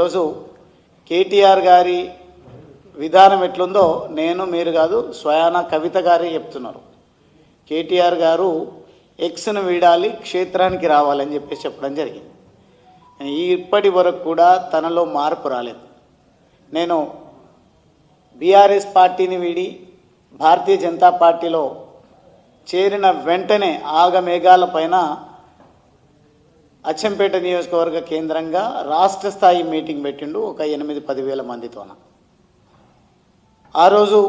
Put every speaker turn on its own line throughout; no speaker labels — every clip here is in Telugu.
ఈరోజు కేటీఆర్ గారి విధానం ఎట్లుందో మీరు కాదు స్వయాన కవిత గారే చెప్తున్నారు. కేటీఆర్ గారు ఎక్స్ను వీడాలి, క్షేత్రానికి రావాలని చెప్పడం జరిగింది. ఇప్పటి వరకు కూడా తనలో మార్పు రాలేదు. నేను బీఆర్ఎస్ పార్టీని వీడి భారతీయ జనతా పార్టీలో చేరిన వెంటనే ఆగమేఘాల పైన అచ్చంపేట నియోజకవర్గ కేంద్రంగా రాష్ట్ర స్థాయి మీటింగ్ పెట్టిండు ఒక 8-10 వేల మందితోన. ఆ రోజు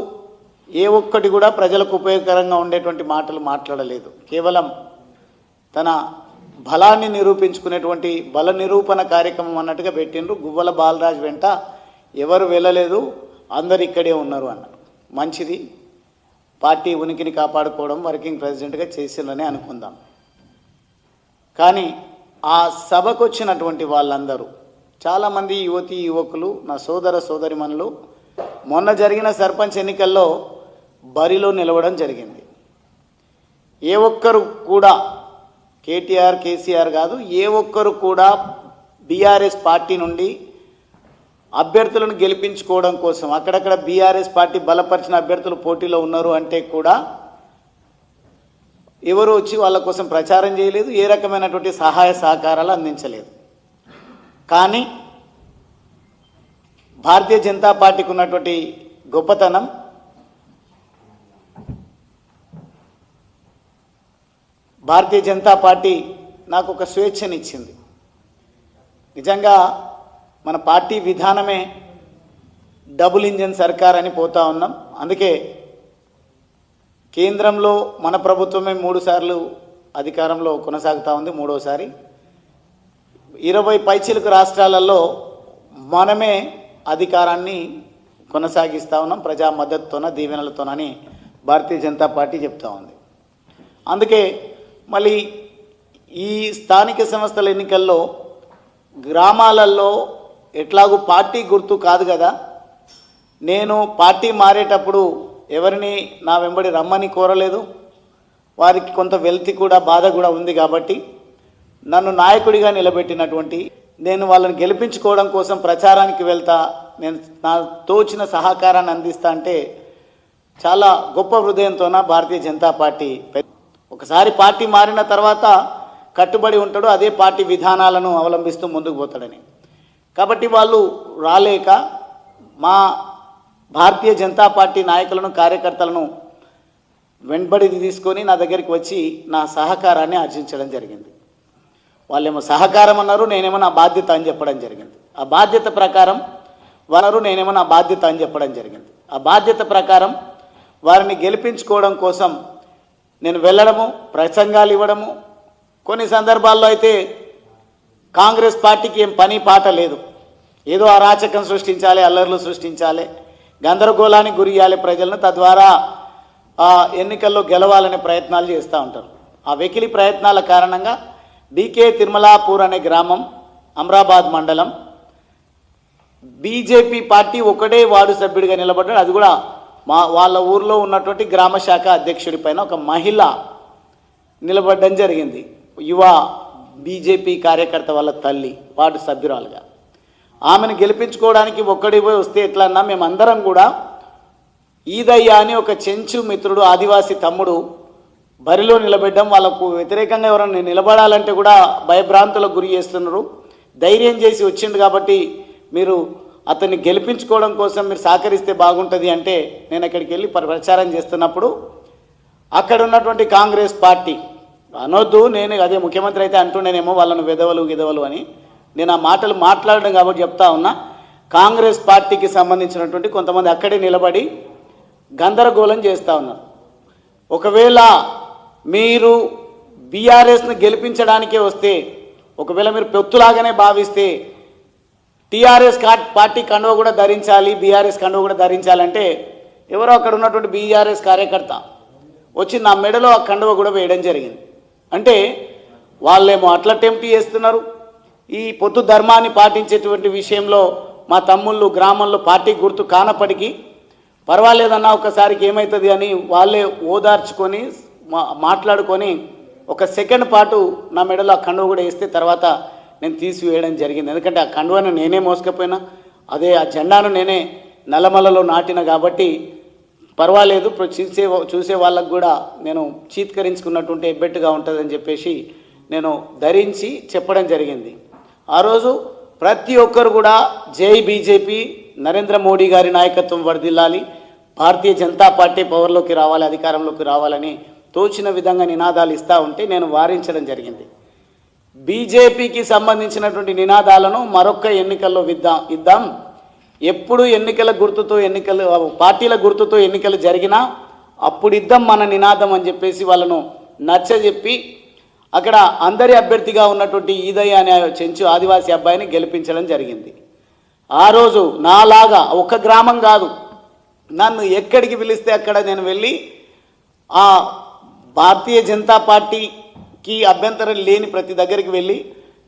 ఏ ఒక్కటి కూడా ప్రజలకు ఉపయోగకరంగా ఉండేటువంటి మాటలు మాట్లాడలేదు. కేవలం తన బలాన్ని నిరూపించుకునేటువంటి బల నిరూపణ కార్యక్రమం అన్నట్టుగా పెట్టిండ్రు. గువ్వల బాలరాజు వెంట ఎవరు వెళ్ళలేదు, అందరు ఇక్కడే ఉన్నారు అన్నారు. మంచిది, పార్టీ ఉనికిని కాపాడుకోవడం వర్కింగ్ ప్రెసిడెంట్గా చేసిందని అనుకుందాం. కానీ ఆ సభకు వచ్చినటువంటి వాళ్ళందరూ చాలామంది యువతీ యువకులు, నా సోదర సోదరిమణులు మొన్న జరిగిన సర్పంచ్ ఎన్నికల్లో బరిలో నిలవడం జరిగింది. ఏ ఒక్కరు కూడా కేటీఆర్ కేసీఆర్ కాదు, ఏ ఒక్కరు కూడా బీఆర్ఎస్ పార్టీ నుండి అభ్యర్థులను గెలిపించుకోవడం కోసం అక్కడక్కడ బీఆర్ఎస్ పార్టీ బలపరిచిన అభ్యర్థులు పోటీలో ఉన్నారు అంటే కూడా ఎవరు వచ్చి వాళ్ళ కోసం ప్రచారం చేయలేదు, ఏ రకమైనటువంటి సహాయ సహకారాలు అందించలేదు. కానీ భారతీయ జనతా పార్టీకి ఉన్నటువంటి గొప్పతనం, భారతీయ జనతా పార్టీ నాకు ఒక స్వేచ్ఛనిచ్చింది. నిజంగా మన పార్టీ విధానమే డబుల్ ఇంజన్ సర్కార్ అని పోతా ఉన్నాం. అందుకే కేంద్రంలో మన ప్రభుత్వమే 3 సార్లు అధికారంలో కొనసాగుతూ ఉంది, 3వసారి. 20 పైచిలకు రాష్ట్రాలలో మనమే అధికారాన్ని కొనసాగిస్తూ ఉన్నాం, ప్రజా మద్దతుతోన దీవెనలతోనని భారతీయ జనతా పార్టీ చెప్తా ఉంది. అందుకే మళ్ళీ ఈ స్థానిక సంస్థల ఎన్నికల్లో గ్రామాలలో ఎట్లాగూ పార్టీ గుర్తు కాదు కదా, నేను పార్టీ మారేటప్పుడు ఎవరిని నా వెంబడి రమ్మని కోరలేదు. వారికి కొంత వెల్తి కూడా బాధ కూడా ఉంది కాబట్టి నన్ను నాయకుడిగా నిలబెట్టినటువంటి నేను వాళ్ళని గెలిపించుకోవడం కోసం ప్రచారానికి వెళ్తా, నేను నా తోచిన సహకారాన్ని అందిస్తా అంటే చాలా గొప్ప హృదయంతోన భారతీయ జనతా పార్టీ. ఒకసారి పార్టీ మారిన తర్వాత కట్టుబడి ఉంటాడు, అదే పార్టీ విధానాలను అవలంబిస్తూ ముందుకు పోతాడని. కాబట్టి వాళ్ళు రాలేక మా భారతీయ జనతా పార్టీ నాయకులను కార్యకర్తలను వెంబడి తీసుకొని నా దగ్గరికి వచ్చి నా సహకారాన్ని ఆర్జించడం జరిగింది. వాళ్ళేమో సహకారం అన్నారు, నేనేమో నా బాధ్యత అని చెప్పడం జరిగింది. ఆ బాధ్యత ప్రకారం వారు నేనేమో నా బాధ్యత అని చెప్పడం జరిగింది. ఆ బాధ్యత ప్రకారం వారిని గెలిపించుకోవడం కోసం నేను వెళ్ళడము, ప్రసంగాలు ఇవ్వడము. కొన్ని సందర్భాల్లో అయితే కాంగ్రెస్ పార్టీకి ఏం పని పాట లేదు, ఏదో అరాచకం సృష్టించాలి, అల్లర్లు సృష్టించాలి, గందరగోళానికి గురి చేయాలి ప్రజలను, తద్వారా ఎన్నికల్లో గెలవాలనే ప్రయత్నాలు చేస్తూ ఉంటారు. ఆ వెకిలి ప్రయత్నాల కారణంగా డీకే తిరుమలాపూర్ అనే గ్రామం, అమ్రాబాద్ మండలం, బీజేపీ పార్టీ ఒకటే వార్డు సభ్యుడిగా నిలబడ్డాడు. అది కూడా వాళ్ళ ఊర్లో ఉన్నటువంటి గ్రామ శాఖ అధ్యక్షుడి పైన ఒక మహిళ నిలబడడం జరిగింది. యువ బీజేపీ కార్యకర్త వాళ్ళ తల్లి వార్డు సభ్యురాలుగా. ఆమెను గెలిపించుకోవడానికి ఒక్కడి పోయి వస్తే ఎట్లన్నా మేమందరం కూడా ఈదయ్య అని ఒక చెంచు మిత్రుడు, ఆదివాసీ తమ్ముడు బరిలో నిలబెట్టడం, వాళ్ళకు వ్యతిరేకంగా ఎవరైనా నిలబడాలంటే కూడా భయభ్రాంతులకు గురి చేస్తున్నారు. ధైర్యం చేసి వచ్చిండు కాబట్టి మీరు అతన్ని గెలిపించుకోవడం కోసం మీరు సహకరిస్తే బాగుంటుంది అంటే నేను అక్కడికి వెళ్ళి ప్రచారం చేస్తున్నప్పుడు అక్కడ ఉన్నటువంటి కాంగ్రెస్ పార్టీ అనొద్దు, నేను అదే ముఖ్యమంత్రి అయితే అంటుండేనేమో వాళ్ళను విధవలు అని నేను ఆ మాటలు మాట్లాడడం కాబట్టి చెప్తా ఉన్నా. కాంగ్రెస్ పార్టీకి సంబంధించినటువంటి కొంతమంది అక్కడే నిలబడి గందరగోళం చేస్తూ ఉన్నారు. ఒకవేళ మీరు బీఆర్ఎస్ను గెలిపించడానికే వస్తే, ఒకవేళ మీరు పొత్తులాగానే భావిస్తే టీఆర్ఎస్ పార్టీ కండువ కూడా ధరించాలి, బీఆర్ఎస్ కండువ కూడా ధరించాలంటే ఎవరో అక్కడ ఉన్నటువంటి బీఆర్ఎస్ కార్యకర్త వచ్చి నా మెడలో ఆ కండువ కూడా వేయడం జరిగింది. అంటే వాళ్ళేమో అట్లా టెంప్ట్ చేస్తున్నారు. ఈ పొత్తు ధర్మాన్ని పాటించేటువంటి విషయంలో మా తమ్ముళ్ళు గ్రామంలో పార్టీ గుర్తు కానప్పటికీ పర్వాలేదన్నా ఒకసారికి ఏమవుతుంది అని వాళ్ళే ఓదార్చుకొని మాట్లాడుకొని ఒక సెకండ్ పాటు నా మెడలో ఆ కండువ కూడా వేస్తే తర్వాత నేను తీసివేయడం జరిగింది. ఎందుకంటే ఆ కండువాను నేనే మోసుకపోయినా, అదే ఆ జెండాను నేనే నల్లమలలో నాటిన కాబట్టి పర్వాలేదు, చూసే వాళ్ళకు కూడా నేను చీత్కరించుకున్నట్టుంటే ఎబ్బెట్టుగా ఉంటుందని చెప్పేసి నేను ధరించి చెప్పడం జరిగింది. ఆ రోజు ప్రతి ఒక్కరు కూడా జై బీజేపీ, నరేంద్ర మోడీ గారి నాయకత్వం వర్ధిల్లాలి, భారతీయ జనతా పార్టీ పవర్లోకి రావాలి, అధికారంలోకి రావాలని తోచిన విధంగా నినాదాలు ఇస్తూ ఉంటే నేను వారించడం జరిగింది. బీజేపీకి సంబంధించినటువంటి నినాదాలను మరొక్క ఎన్నికల్లో ఇద్దాం. ఎప్పుడు ఎన్నికల గుర్తుతో పార్టీల గుర్తుతో ఎన్నికలు జరిగినా అప్పుడు ఇద్దాం మన నినాదం అని చెప్పేసి వాళ్ళను నచ్చజెప్పి అక్కడ అందరి అభ్యర్థిగా ఉన్నటువంటి ఈదయ్య అనే చెంచు ఆదివాసీ అబ్బాయిని గెలిపించడం జరిగింది. ఆ రోజు నాలాగా ఒక గ్రామం కాదు, నన్ను ఎక్కడికి పిలిస్తే అక్కడ నేను వెళ్ళి ఆ భారతీయ జనతా పార్టీకి అభ్యంతరం లేని ప్రతి దగ్గరికి వెళ్ళి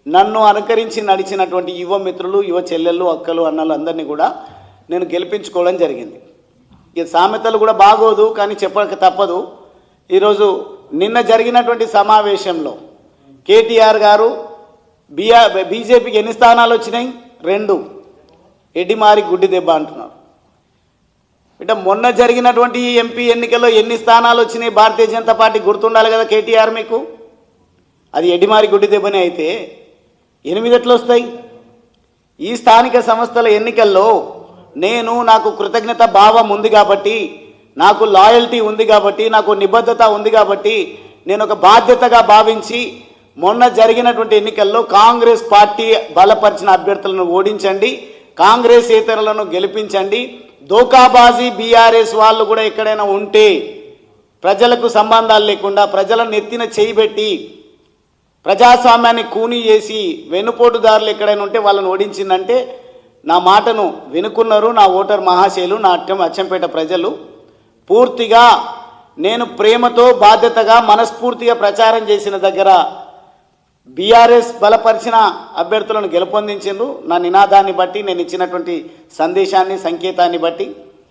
నన్ను అనుకరించి నడిచినటువంటి యువ మిత్రులు, యువ చెల్లెళ్ళు, అక్కలు, అన్నలు అందరినీ కూడా నేను గెలిపించుకోవడం జరిగింది. ఈ సామెతలు కూడా బాగోదు కానీ చెప్పక తప్పదు. ఈరోజు నిన్న జరిగినటువంటి సమావేశంలో కేటీఆర్ గారు బీజేపీకి ఎన్ని స్థానాలు వచ్చినాయి? 2. ఎడ్డిమారి గుడ్డి దెబ్బ అంటున్నారు. ఇట మొన్న జరిగినటువంటి ఎంపీ ఎన్నికల్లో ఎన్ని స్థానాలు వచ్చినాయి భారతీయ జనతా పార్టీ గుర్తుండాలి కదా కేటీఆర్ మీకు. అది ఎడ్డిమారి గుడ్డి దెబ్బనే అయితే 8 ఎట్లా వస్తాయి? ఈ స్థానిక సంస్థల ఎన్నికల్లో నాకు కృతజ్ఞత భావం ఉంది కాబట్టి, నాకు లాయల్టీ ఉంది కాబట్టి, నాకు నిబద్ధత ఉంది కాబట్టి నేను ఒక బాధ్యతగా భావించి మొన్న జరిగినటువంటి ఎన్నికల్లో కాంగ్రెస్ పార్టీ బలపరిచిన అభ్యర్థులను ఓడించండి, కాంగ్రెస్ ఇతరులను గెలిపించండి, దోకాబాజీ బీఆర్ఎస్ వాళ్ళు కూడా ఎక్కడైనా ఉంటే ప్రజలకు సంబంధాలు లేకుండా ప్రజలను నెత్తిన చేయబెట్టి ప్రజాస్వామ్యాన్ని కూనీ చేసి వెనుపోటుదారులు ఎక్కడైనా ఉంటే వాళ్ళని ఓడించిందంటే నా మాటను వినుకున్నారు నా ఓటర్ మహాశయులు, నా అచ్చంపేట ప్రజలు. పూర్తిగా నేను ప్రేమతో బాధ్యతగా మనస్ఫూర్తిగా ప్రచారం చేసిన దగ్గర బీఆర్ఎస్ బలపరిచిన అభ్యర్థులను గెలుపొందించారు. నా నినాదాన్ని బట్టి, నేను ఇచ్చినటువంటి సందేశాన్ని, సంకేతాన్ని బట్టి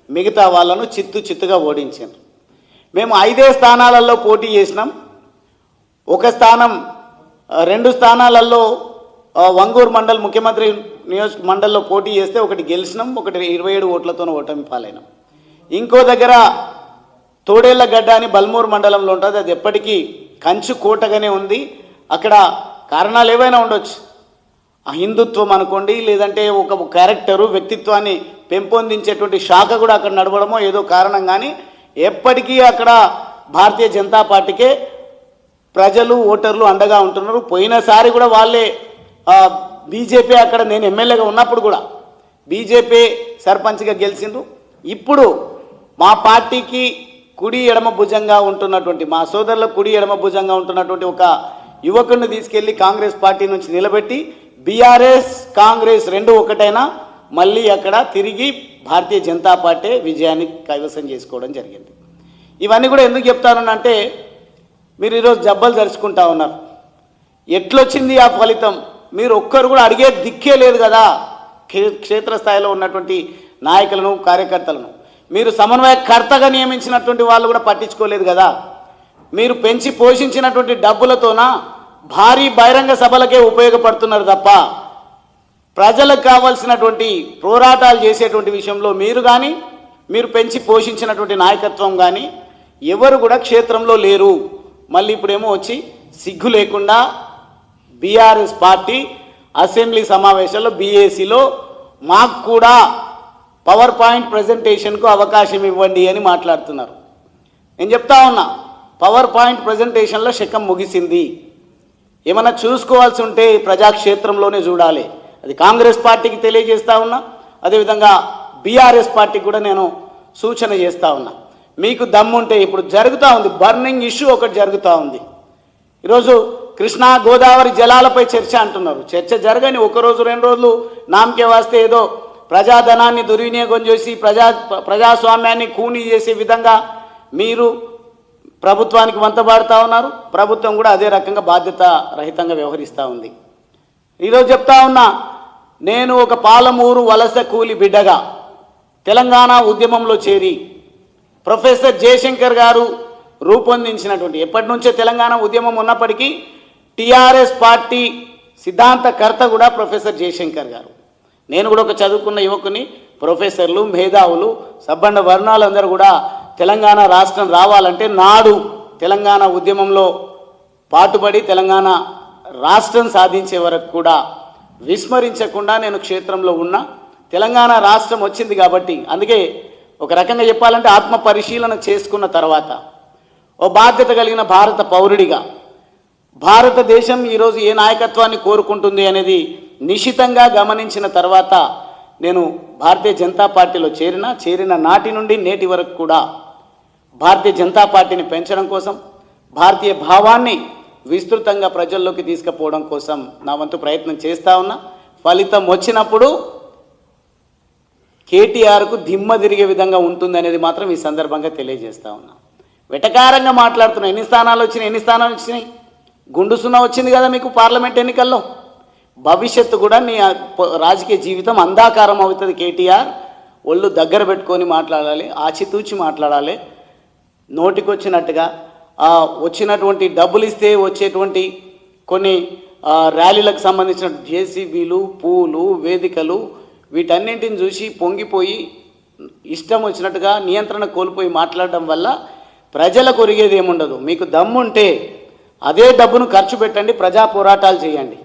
మిగతా వాళ్ళను చిత్తుగా ఓడించారు. మేము 5 స్థానాలలో పోటీ చేసినాం. 2 స్థానాలలో వంగూరు మండల్ ముఖ్యమంత్రి మండల్లో పోటీ చేస్తే ఒకటి గెలిచినాం, ఒకటి 27 ఓట్లతో ఓటమి పాలైనాం. ఇంకో దగ్గర తోడేళ్లగడ్డ అని బల్మూరు మండలంలో ఉంటుంది, అది ఎప్పటికీ కంచు కోటగానే ఉంది. అక్కడ కారణాలు ఏవైనా ఉండొచ్చు, ఆ హిందుత్వం అనుకోండి, లేదంటే ఒక క్యారెక్టరు, వ్యక్తిత్వాన్ని పెంపొందించేటువంటి శాఖ కూడా అక్కడ నడవడమో ఏదో కారణం, కానీ ఎప్పటికీ అక్కడ భారతీయ జనతా పార్టీకే ప్రజలు, ఓటర్లు అండగా ఉంటున్నారు. పోయినసారి కూడా వాళ్ళే బీజేపీ, అక్కడ నేను ఎమ్మెల్యేగా ఉన్నప్పుడు కూడా బీజేపీ సర్పంచ్గా గెలిచిండ్రు. ఇప్పుడు మా పార్టీకి కుడి ఎడమ భుజంగా ఉంటున్నటువంటి, మా సోదరుల కుడి ఎడమ భుజంగా ఉంటున్నటువంటి ఒక యువకుడిని తీసుకెళ్లి కాంగ్రెస్ పార్టీ నుంచి నిలబెట్టి బీఆర్ఎస్ కాంగ్రెస్ 2 ఒకటైనా మళ్ళీ అక్కడ తిరిగి భారతీయ జనతా పార్టీ విజయాన్ని కైవసం చేసుకోవడం జరిగింది. ఇవన్నీ కూడా ఎందుకు చెప్తానంటే మీరు ఈరోజు జబ్బలు జరుచుకుంటా ఉన్నారు. ఎట్లొచ్చింది ఆ ఫలితం? మీరు ఒక్కరు కూడా అడిగే దిక్కే లేదు కదా. క్షేత్రస్థాయిలో ఉన్నటువంటి నాయకులను, కార్యకర్తలను మీరు సమన్వయకర్తగా నియమించినటువంటి వాళ్ళు కూడా పట్టించుకోలేదు కదా. మీరు పెంచి పోషించినటువంటి డబ్బులతోన భారీ బహిరంగ సభలకే ఉపయోగపడుతున్నారు తప్ప ప్రజలకు కావాల్సినటువంటి పోరాటాలు చేసేటువంటి విషయంలో మీరు కానీ, మీరు పెంచి పోషించినటువంటి నాయకత్వం కానీ ఎవరు కూడా క్షేత్రంలో లేరు. మళ్ళీ ఇప్పుడేమో వచ్చి సిగ్గు లేకుండా బీఆర్ఎస్ పార్టీ అసెంబ్లీ సమావేశాల్లో బీఏసీలో మాకు కూడా పవర్ పాయింట్ ప్రజెంటేషన్కు అవకాశం ఇవ్వండి అని మాట్లాడుతున్నారు. నేను చెప్తా ఉన్నా, పవర్ పాయింట్ ప్రజెంటేషన్లో శకం ముగిసింది. ఏమన్నా చూసుకోవాల్సి ఉంటే ప్రజాక్షేత్రంలోనే చూడాలి. అది కాంగ్రెస్ పార్టీకి తెలియజేస్తా ఉన్నా, అదేవిధంగా బీఆర్ఎస్ పార్టీకి కూడా నేను సూచన చేస్తూ ఉన్నా. మీకు దమ్ముంటే ఇప్పుడు జరుగుతూ ఉంది, బర్నింగ్ ఇష్యూ ఒకటి జరుగుతూ ఉంది. ఈరోజు కృష్ణా గోదావరి జలాలపై చర్చ అంటున్నారు. చర్చ జరగని 1 రోజు 2 రోజులు నామకే వాస్తే ఏదో ప్రజాధనాన్ని దుర్వినియోగం చేసి ప్రజాస్వామ్యాన్ని కూనీ చేసే విధంగా మీరు ప్రభుత్వానికి వంతబాడుతూ ఉన్నారు. ప్రభుత్వం కూడా అదే రకంగా బాధ్యత రహితంగా వ్యవహరిస్తూ ఉంది. ఈరోజు చెప్తా ఉన్నా, నేను ఒక పాలమూరు వలస కూలి బిడ్డగా తెలంగాణ ఉద్యమంలో చేరి ప్రొఫెసర్ జయశంకర్ గారు రూపొందించినటువంటి, ఎప్పటి నుంచో తెలంగాణ ఉద్యమం ఉన్నప్పటికీ టీఆర్ఎస్ పార్టీ సిద్ధాంతకర్త కూడా ప్రొఫెసర్ జయశంకర్ గారు. నేను కూడా ఒక చదువుకున్న యువకుని, ప్రొఫెసర్లు, మేధావులు, సబ్బండ వర్ణాలందరూ కూడా తెలంగాణ రాష్ట్రం రావాలంటే నాడు తెలంగాణ ఉద్యమంలో పాటుపడి తెలంగాణ రాష్ట్రం సాధించే వరకు కూడా విస్మరించకుండా నేను క్షేత్రంలో ఉన్నా. తెలంగాణ రాష్ట్రం వచ్చింది కాబట్టి, అందుకే ఒక రకంగా చెప్పాలంటే ఆత్మ పరిశీలన చేసుకున్న తర్వాత ఓ బాధ్యత కలిగిన భారత పౌరుడిగా భారతదేశం ఈరోజు ఏ నాయకత్వాన్ని కోరుకుంటుంది అనేది నిశితంగా గమనించిన తర్వాత నేను భారతీయ జనతా పార్టీలో చేరిన నాటి నుండి నేటి వరకు కూడా భారతీయ జనతా పార్టీని పెంచడం కోసం, భారతీయ భావాన్ని విస్తృతంగా ప్రజల్లోకి తీసుకుపోవడం కోసం నా వంతు ప్రయత్నం చేస్తూ ఉన్నా. ఫలితం వచ్చినప్పుడు కేటీఆర్కు దిమ్మ తిరిగే విధంగా ఉంటుంది అనేది మాత్రం ఈ సందర్భంగా తెలియజేస్తూ ఉన్నా. వెటకారంగా మాట్లాడుతున్నా. ఎన్ని స్థానాలు వచ్చినాయి? గుండు సున్నా వచ్చింది కదా మీకు పార్లమెంట్ ఎన్నికల్లో. భవిష్యత్తు కూడా నీ రాజకీయ జీవితం అంధాకారం అవుతుంది. కేటీఆర్ ఒళ్ళు దగ్గర పెట్టుకొని మాట్లాడాలి, ఆచితూచి మాట్లాడాలి. నోటికొచ్చినట్టుగా వచ్చినటువంటి డబ్బులు ఇస్తే వచ్చేటువంటి కొన్ని ర్యాలీలకు సంబంధించిన జేసీబీలు, పూలు, వేదికలు వీటన్నింటిని చూసి పొంగిపోయి ఇష్టం వచ్చినట్టుగా నియంత్రణ కోల్పోయి మాట్లాడడం వల్ల ప్రజలకు ఒరిగేది ఏముండదు. మీకు దమ్ముంటే అదే డబ్బును ఖర్చు పెట్టండి, ప్రజా పోరాటాలు చేయండి.